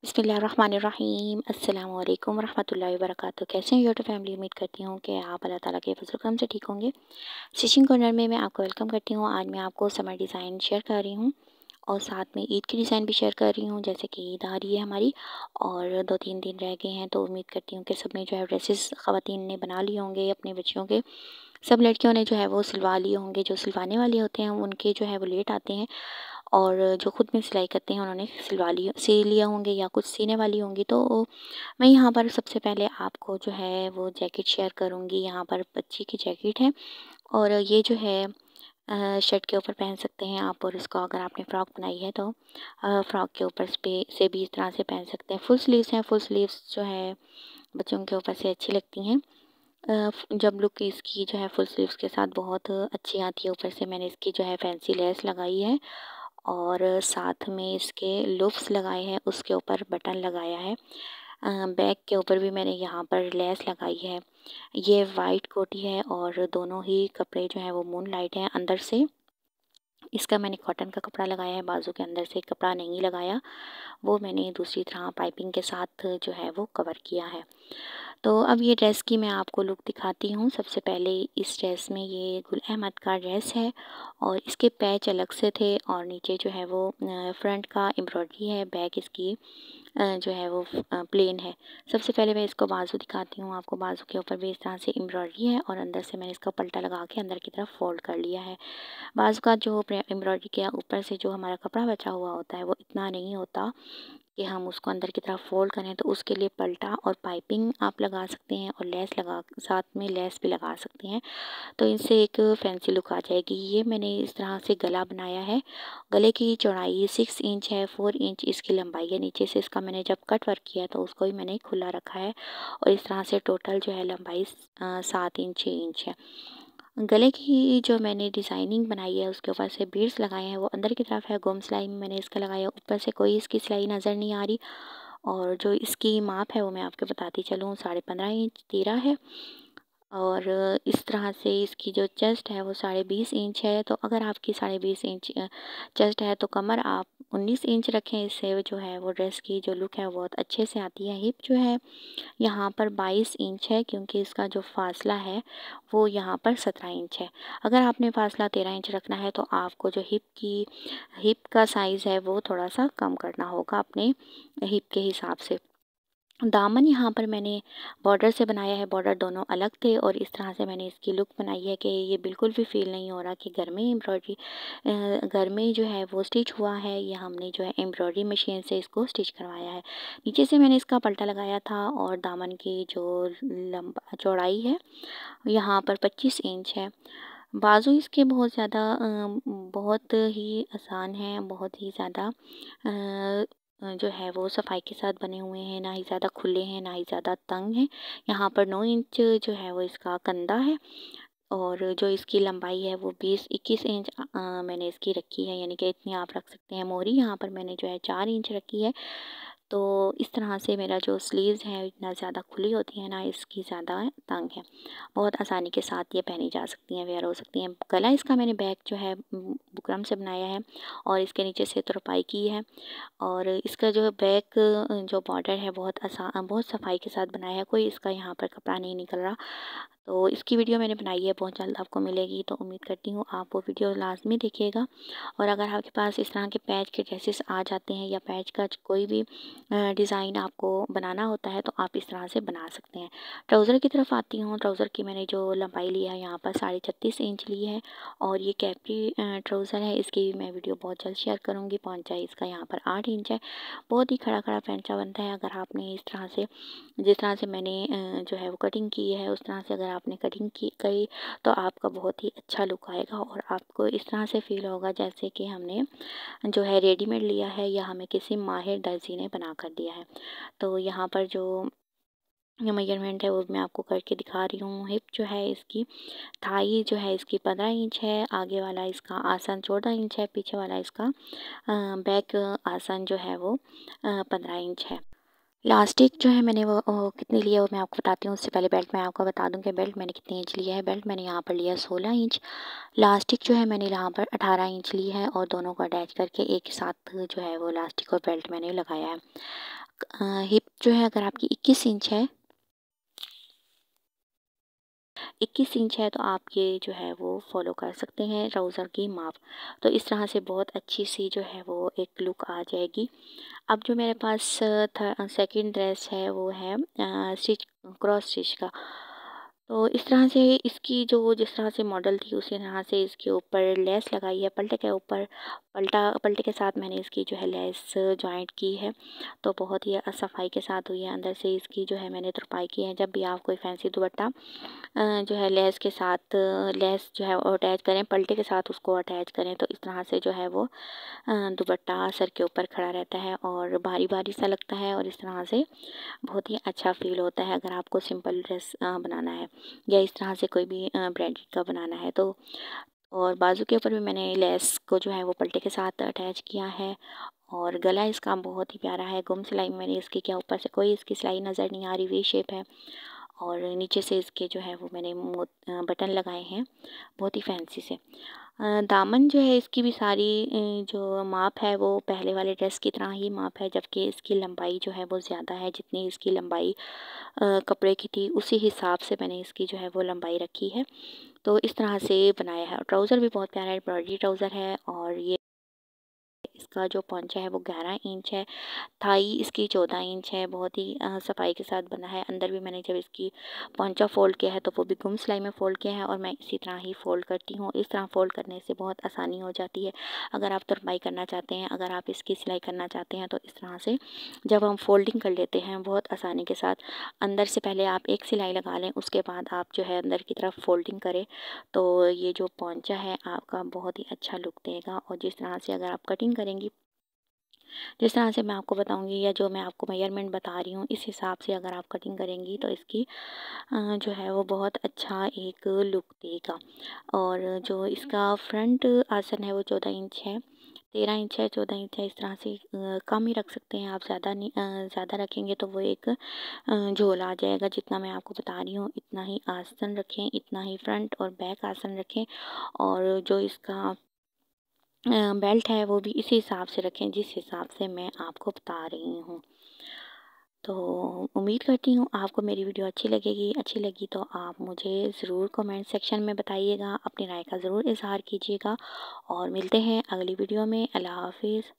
बिस्मिल्लाहिर्रहमानिर्रहीम अस्सलाम वालेकुम रहमतुल्लाहि व बरकातुहू। कैसे हैं यूट्यूब फैमिली? उम्मीद करती हूँ कि आप अल्लाह ताला के फजल करम से ठीक होंगे। स्टिचिंग कॉर्नर में मैं आपको वेलकम करती हूँ। आज मैं आपको समर डिज़ाइन शेयर कर रही हूँ और साथ में ईद की डिज़ाइन भी शेयर कर रही हूँ। जैसे कि ईद आ रही है हमारी और 2-3 दिन रह गए हैं, तो उम्मीद करती हूँ कि सब ने जो है ड्रेसेस ख़वातीन ने बना लिए होंगे अपने बच्चियों के। सब लड़कियों ने जो है वो सिलवा लिए होंगे। जो सिलवाने वाले होते हैं उनके जो है वो लेट आते हैं, और जो खुद में सिलाई करते हैं उन्होंने सी लिया होंगे या कुछ सीने वाली होंगी। तो मैं यहाँ पर सबसे पहले आपको जो है वो जैकेट शेयर करूँगी। यहाँ पर बच्ची की जैकेट है और ये जो है शर्ट के ऊपर पहन सकते हैं आप, और इसको अगर आपने फ़्रॉक बनाई है तो फ़्रॉक के ऊपर से भी इस तरह से पहन सकते हैं। फुल स्लीव्स हैं, फुल स्लीव्स जो है बच्चों के ऊपर से अच्छी लगती हैं। जब लुक इसकी जो है फुल स्लीव्स के साथ बहुत अच्छी आती है। ऊपर से मैंने इसकी जो है फैंसी लेस लगाई है और साथ में इसके लूप्स लगाए हैं, उसके ऊपर बटन लगाया है। बैक के ऊपर भी मैंने यहाँ पर लेस लगाई है। ये वाइट कोटी है और दोनों ही कपड़े जो हैं वो मून लाइट हैं। अंदर से इसका मैंने कॉटन का कपड़ा लगाया है, बाजू के अंदर से कपड़ा नहीं लगाया, वो मैंने दूसरी तरह पाइपिंग के साथ जो है वो कवर किया है। तो अब ये ड्रेस की मैं आपको लुक दिखाती हूँ। सबसे पहले इस ड्रेस में ये गुल अहमद का ड्रेस है और इसके पैच अलग से थे और नीचे जो है वो फ्रंट का एम्ब्रॉयडरी है। बैक इसकी जो है वो प्लेन है। सबसे पहले मैं इसको बाजू दिखाती हूँ आपको। बाजू के ऊपर भी इस तरह से एम्ब्रॉयडरी है और अंदर से मैंने इसका पल्टा लगा के अंदर की तरफ फोल्ड कर लिया है। बाजू का जो एम्ब्रॉयडरी किया ऊपर से जो हमारा कपड़ा बचा हुआ होता है वो इतना नहीं होता कि हम उसको अंदर की तरफ फोल्ड करें, तो उसके लिए पल्टा और पाइपिंग आप लगा सकते हैं और लेस लगा साथ में लेस भी लगा सकते हैं, तो इनसे एक फैंसी लुक आ जाएगी। ये मैंने इस तरह से गला बनाया है। गले की चौड़ाई 6 इंच है, 4 इंच इसकी लंबाई है। नीचे से इसका मैंने जब कट वर्क किया तो उसको भी मैंने खुला रखा है और इस तरह से टोटल जो है लंबाई 7 इंच 6 इंच है। गले की जो मैंने डिज़ाइनिंग बनाई है उसके ऊपर से बीड्स लगाए हैं, वो अंदर की तरफ है। गोम सिलाई में मैंने इसका लगाया, ऊपर से कोई इसकी सिलाई नज़र नहीं आ रही। और जो इसकी माप है वो मैं आपको बताती चलूँ, 15.5 इंच तीरा है और इस तरह से इसकी जो चेस्ट है वो 20.5 इंच है। तो अगर आपकी 20.5 इंच चेस्ट है तो कमर आप 19 इंच रखें। इससे जो है वो ड्रेस की जो लुक है वो बहुत अच्छे से आती है। हिप जो है यहाँ पर 22 इंच है, क्योंकि इसका जो फासला है वो यहाँ पर 17 इंच है। अगर आपने फासला 13 इंच रखना है तो आपको जो हिप का साइज़ है वो थोड़ा सा कम करना होगा अपने हिप के हिसाब से। दामन यहाँ पर मैंने बॉर्डर से बनाया है, बॉर्डर दोनों अलग थे और इस तरह से मैंने इसकी लुक बनाई है कि ये बिल्कुल भी फील नहीं हो रहा कि घर में एम्ब्रॉयडरी घर में जो है वो स्टिच हुआ है, या हमने जो है एम्ब्रॉयडरी मशीन से इसको स्टिच करवाया है। नीचे से मैंने इसका पल्टा लगाया था और दामन की जो लंबा चौड़ाई है यहाँ पर 25 इंच है। बाजू इसके बहुत ही आसान हैं, बहुत ही ज़्यादा जो है वो सफाई के साथ बने हुए हैं, ना ही ज़्यादा खुले हैं ना ही ज़्यादा तंग हैं। यहाँ पर 9 इंच जो है वो इसका कंधा है और जो इसकी लंबाई है वो 20-21 इंच मैंने इसकी रखी है, यानी कि इतनी आप रख सकते हैं। मोहरी यहाँ पर मैंने जो है 4 इंच रखी है। तो इस तरह से मेरा जो स्लीव्स हैं ना ज़्यादा खुली होती है ना इसकी ज़्यादा तंग है। बहुत आसानी के साथ ये पहनी जा सकती हैं, वेयर हो सकती हैं। गला इसका मैंने बैक जो है बुकरम से बनाया है और इसके नीचे से तुरपाई की है और इसका जो बैक जो बॉर्डर है बहुत सफाई के साथ बनाया है। कोई इसका यहाँ पर कपड़ा नहीं निकल रहा। तो इसकी वीडियो मैंने बनाई है, बहुत जल्द आपको मिलेगी, तो उम्मीद करती हूँ आप वो वीडियो लाजमी देखिएगा। और अगर आपके पास इस तरह के पैच के ड्रेसेस आ जाते हैं या पैच का कोई भी डिज़ाइन आपको बनाना होता है तो आप इस तरह से बना सकते हैं। ट्राउज़र की तरफ आती हूँ। ट्राउज़र की मैंने जो लंबाई ली है यहाँ पर 36.5 इंच ली है और ये कैप्री ट्राउज़र है। इसकी भी मैं वीडियो बहुत जल्द शेयर करूँगी। पहुँचा इसका यहाँ पर 8 इंच है। बहुत ही खड़ा खड़ा पैंचा बनता है। अगर आपने जिस तरह से मैंने जो है वो कटिंग की है उस तरह से अगर आपने कटिंग करी तो आपका बहुत ही अच्छा लुक आएगा और आपको इस तरह से फील होगा जैसे कि हमने जो है रेडीमेड लिया है या हमें किसी माहिर दर्जी ने बना कर दिया है। तो यहाँ पर जो मेजरमेंट है वो मैं आपको करके दिखा रही हूँ। हिप जो है इसकी थाई जो है इसकी 15 इंच है। आगे वाला इसका आसन 14 इंच है। पीछे वाला इसका बैक आसन जो है वो 15 इंच है। लास्टिक जो है मैंने वो कितनी लिया है वो मैं आपको बताती हूँ। उससे पहले बेल्ट मैं आपको बता दूँ कि बेल्ट मैंने कितनी इंच लिया है। बेल्ट मैंने यहाँ पर लिया 16 इंच। लास्टिक जो है मैंने यहाँ पर 18 इंच ली है और दोनों को अटैच करके एक साथ जो है वो लास्टिक और बेल्ट मैंने लगाया है। हिप जो है अगर आपकी 21 इंच है, 21 इंच है तो आप ये जो है वो फॉलो कर सकते हैं ट्राउज़र की माप। तो इस तरह से बहुत अच्छी सी जो है वो एक लुक आ जाएगी। अब जो मेरे पास सेकंड ड्रेस है वो है स्टिच क्रॉस स्टिच का। तो इस तरह से इसकी जो जिस तरह से मॉडल थी उसी तरह से इसके ऊपर लेस लगाई है। पल्टे के ऊपर पल्टे के साथ मैंने इसकी जो है लेस जॉइंट की है। तो बहुत ही सफाई के साथ हुई है। अंदर से इसकी जो है मैंने तुरपाई की है। जब भी आप कोई फैंसी दुपट्टा जो है लेस के साथ लेस जो है वो अटैच करें, पल्टे के साथ उसको अटैच करें, तो इस तरह से जो है वो दुपट्टा सर के ऊपर खड़ा रहता है और भारी भारी सा लगता है और इस तरह से बहुत ही अच्छा फील होता है। अगर आपको सिंपल ड्रेस बनाना है या इस तरह से कोई भी ब्रांडेड का बनाना है तो। और बाजू के ऊपर भी मैंने लेस को जो है वो पल्टे के साथ अटैच किया है। और गला इसका बहुत ही प्यारा है। गुम सिलाई में मैंने इसकी क्या ऊपर से कोई इसकी सिलाई नज़र नहीं आ रही, वी शेप है। और नीचे से इसके जो है वो मैंने बटन लगाए हैं बहुत ही फैंसी से। दामन जो है इसकी भी सारी जो माप है वो पहले वाले ड्रेस की तरह ही माप है, जबकि इसकी लंबाई जो है वो ज़्यादा है। जितनी इसकी लंबाई कपड़े की थी उसी हिसाब से मैंने इसकी जो है वो लंबाई रखी है। तो इस तरह से बनाया है। और ट्राउज़र भी बहुत प्यारा एम्ब्रॉयडरी ट्राउज़र है। और ये इसका जो पोंचा है वो 11 इंच है। थाई इसकी 14 इंच है। बहुत ही सफाई के साथ बना है। अंदर भी मैंने जब इसकी पोंचा फ़ोल्ड किया है तो वो भी गुम सिलाई में फ़ोल्ड किया है और मैं इसी तरह ही फ़ोल्ड करती हूँ। इस तरह फ़ोल्ड करने से बहुत आसानी हो जाती है। अगर आप तुरपाई करना चाहते हैं, अगर आप इसकी सिलाई करना चाहते हैं तो इस तरह से जब हम फ़ोल्डिंग कर लेते हैं बहुत आसानी के साथ, अंदर से पहले आप एक सिलाई लगा लें, उसके बाद आप जो है अंदर की तरफ फ़ोल्डिंग करें, तो ये जो पोंचा है आपका बहुत ही अच्छा लुक देगा। और जिस तरह से अगर आप कटिंग करेंगी, जिस तरह से मैं आपको बताऊंगी या जो मैं आपको मेजरमेंट बता रही हूँ, इस हिसाब से अगर आप कटिंग करेंगी तो इसकी जो है वो बहुत अच्छा एक लुक देगा। और जो इसका फ्रंट आसन है वो 14 इंच है, 13 इंच है, 14 इंच है। इस तरह से कम ही रख सकते हैं आप, ज़्यादा नहीं, ज़्यादा रखेंगे तो वो एक झोल आ जाएगा। जितना मैं आपको बता रही हूँ इतना ही आसन रखें, इतना ही फ्रंट और बैक आसन रखें। और जो इसका बेल्ट है वो भी इसी हिसाब से रखें जिस हिसाब से मैं आपको बता रही हूँ। तो उम्मीद करती हूँ आपको मेरी वीडियो अच्छी लगेगी। अच्छी लगी तो आप मुझे ज़रूर कमेंट सेक्शन में बताइएगा, अपनी राय का ज़रूर इज़हार कीजिएगा। और मिलते हैं अगली वीडियो में। अल्लाह हाफिज़।